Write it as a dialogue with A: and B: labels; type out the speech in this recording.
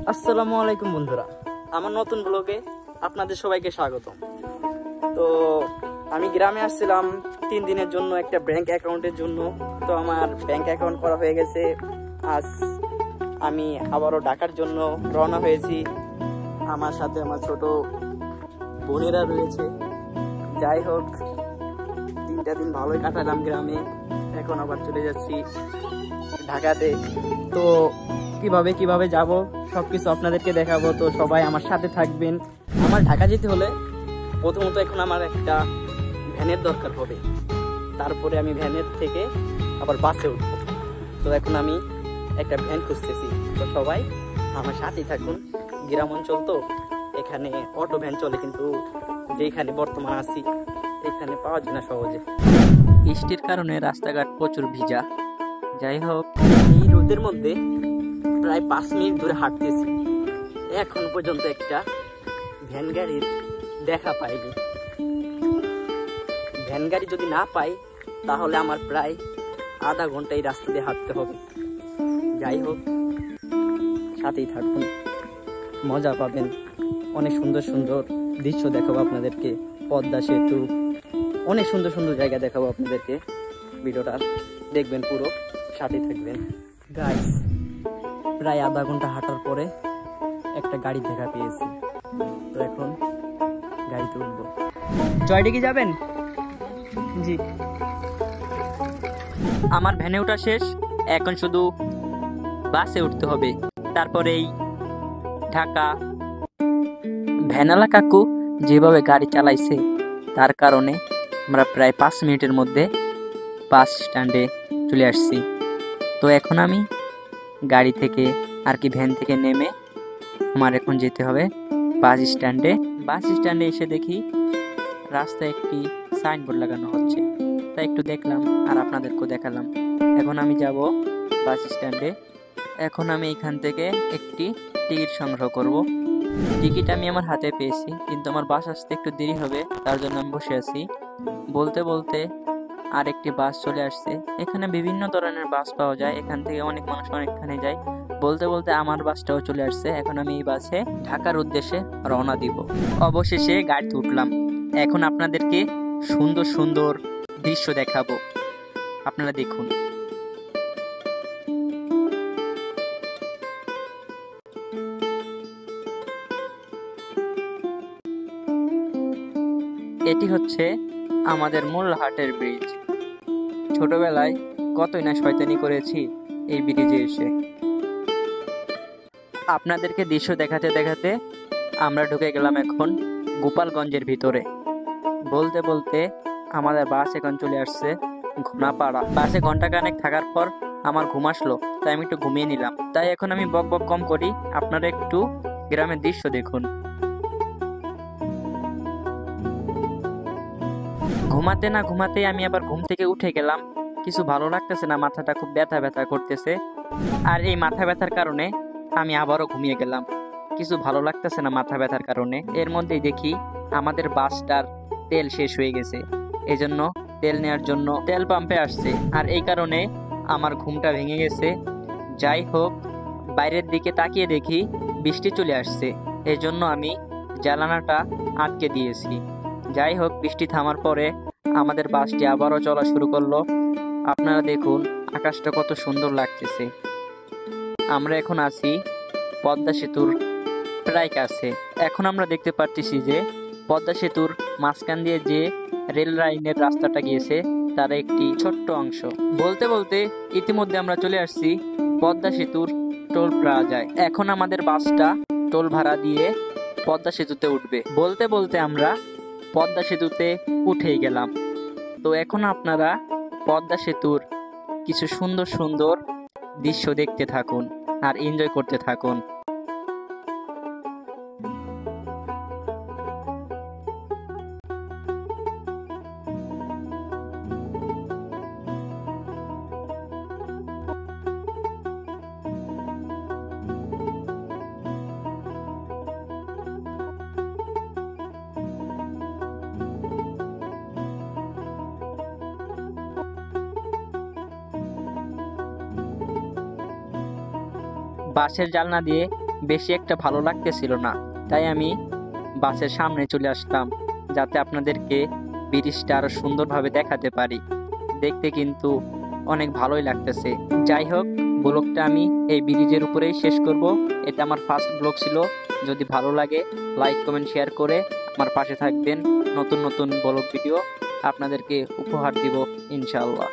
A: আসসালামু আলাইকুম বন্ধুরা, আমার নতুন ব্লগে আপনাদের সবাইকে স্বাগতম। তো আমি গ্রামে আসছিলাম 3 দিনের জন্য একটা ব্যাংক অ্যাকাউন্টের জন্য। তো আমার ব্যাংক অ্যাকাউন্ট করা হয়ে গেছে। আজ আমি আবারও ঢাকার জন্য রওনা হয়েছি। আমার সাথে আমার ছোট বোনেরা রয়েছে। যাই হোক, 3টা দিন ভালোই কাটালাম গ্রামে। এখন আবার চলে যাচ্ছি ঢাকাতে। তো কিভাবে যাব সবকিছু আপনাদেরকে দেখাবো। তো সবাই আমার সাথে থাকবেন। আমার ঢাকা যেতে হলে প্রথমত এখন আমার একটা ভ্যানের দরকার হবে, তারপরে আমি ভ্যানের থেকে আবার বাসে উঠব। তো এখন আমি একটা ভ্যান খুঁজতেছি। তো সবাই আমার সাথেই থাকুন। গ্রাম অঞ্চল তো, এখানে অটো ভ্যান চলে, কিন্তু যেখানে বর্তমান আছি এখানে পাওয়া যায় না সহজে। বৃষ্টির কারণে রাস্তাঘাট প্রচুর ভিজা। যাই হোক, এই রোদের মধ্যে প্রায় 5 মিনিট ধরে হাঁটতেছি, এখন পর্যন্ত একটা ভ্যান গাড়ির দেখা পাইনি। ভ্যান গাড়ি যদি না পাই তাহলে আমার প্রায় আধা ঘন্টা এই রাস্তা দিয়ে হাঁটতে হবে। যাই হোক, সাথেই থাকুন, মজা পাবেন। অনেক সুন্দর সুন্দর দৃশ্য দেখাবো আপনাদেরকে। পদ্মা সেতু, অনেক সুন্দর সুন্দর জায়গা দেখাবো আপনাদেরকে। ভিডিওটা দেখবেন পুরো, সাথেই থাকবেন। গাইস, প্রায় আধা ঘন্টা হাঁটার পরে একটা গাড়ি দেখা পেয়েছি। তো এখন গাড়িতে উঠবো। জয়ডিগি যাবেন? জি। আমার ভ্যানে ওঠা শেষ, এখন শুধু বাসে উঠতে হবে। তারপরেই ঢাকা। ভ্যানালা কাকু যেভাবে গাড়ি চালাইছে তার কারণে আমরা প্রায় 5 মিনিটের মধ্যে বাস স্ট্যান্ডে চলে আসছি। তো এখন আমি গাড়ি থেকে ভ্যান থেকে নেমে আমার এখন যেতে হবে বাস স্ট্যান্ডে। বাস স্ট্যান্ডে এসে দেখি রাস্তায় একটি সাইনবোর্ড লাগানো হচ্ছে, তাই একটু দেখলাম আর আপনাদেরকেও দেখালাম। এখন আমি যাব বাস স্ট্যান্ডে। এখন আমি এখান থেকে একটি টিকিট সংগ্রহ করব। টিকিট আমি আমার হাতে পেয়েছি, কিন্তু আমার বাস আসতে একটু দেরি হবে, তার জন্য আমি বসে আছি। বলতে বলতে আর একটি বাস চলে আসছে। এখানে বিভিন্ন ধরনের বাস পাওয়া যায়, এখান থেকে অনেক মানুষ অনেকখানে যায়। বলতে বলতে আমার বাসটাও চলে আসছে। এখন আমি এই বাসে ঢাকার উদ্দেশ্যে রওনা দিব। অবশেষে গাড়িতে উঠলাম। এখন আপনাদেরকে সুন্দর সুন্দর দৃশ্য দেখাবো, আপনারা দেখুন। এটি হচ্ছে আমাদের মোল্লাহাটের ব্রিজ। ছোটবেলায় কতই না শয়তানি করেছি এই ব্রিজে এসে। আপনাদেরকে দৃশ্য দেখাতে দেখাতে আমরা ঢুকে গেলাম এখন গোপালগঞ্জের ভিতরে। বলতে বলতে আমাদের বাস এখন চলে আসছে ঘোনাপাড়া। বাসে ঘন্টাখানেক থাকার পর আমার ঘুম আসলো, তাই আমি একটু ঘুমিয়ে নিলাম। তাই এখন আমি বক বক কম করি, আপনারা একটু গ্রামের দৃশ্য দেখুন। ঘুমাতে না ঘুমাতে আমি আবার ঘুম থেকে উঠে গেলাম। কিছু ভালো লাগতেছে না, মাথাটা খুব ব্যথা ব্যথা করতেছে। আর এই মাথা ব্যথার কারণে আমি আবারও ঘুমিয়ে গেলাম। কিছু ভালো লাগতেছে না মাথা ব্যথার কারণে। এর মধ্যেই দেখি আমাদের বাসটার তেল শেষ হয়ে গেছে, এজন্য তেল নেওয়ার জন্য তেল পাম্পে আসছে। আর এই কারণে আমার ঘুমটা ভেঙে গেছে। যাই হোক, বাইরের দিকে তাকিয়ে দেখি বৃষ্টি চলে আসছে, এজন্য আমি জানালাটা আটকে দিয়েছি। যাই হোক, বৃষ্টি থামার পরে আমাদের বাসটি আবারও চলা শুরু করলো। আপনারা দেখুন আকাশটা কত সুন্দর লাগতেছে। আমরা এখন আছি পদ্মা সেতুর প্রায় কাছে। এখন আমরা দেখতে পাচ্ছি যে পদ্মা সেতুর মাঝখান দিয়ে যে রেল লাইনের রাস্তাটা গিয়েছে তার একটি ছোট্ট অংশ। বলতে বলতে ইতিমধ্যে আমরা চলে আসছি পদ্মা সেতুর টোল প্লাজায়। এখন আমাদের বাসটা টোল ভাড়া দিয়ে পদ্মা সেতুতে উঠবে। বলতে বলতে আমরা পদ্মা সেতুতে উঠেই গেলাম। তো এখন আপনারা পদ্মা সেতুর কিছু সুন্দর সুন্দর দৃশ্য দেখতে থাকুন আর এনজয় করতে থাকুন। বাসের জানলা দিয়ে বেশি একটা ভালো লাগতেছিল না, তাই আমি বাসের সামনে চলে আসলাম যাতে আপনাদেরকে ব্রিজটা আরো সুন্দরভাবে দেখাতে পারি। দেখতে কিন্তু অনেক ভালোই লাগতেছে। যাই হোক, ব্লগটা আমি এই ব্রিজের উপরেই শেষ করব। এটা আমার ফার্স্ট ব্লগ ছিল। যদি ভালো লাগে লাইক কমেন্ট শেয়ার করে আমার পাশে থাকবেন। নতুন নতুন ব্লগ ভিডিও আপনাদেরকে উপহার দিব ইনশাআল্লাহ।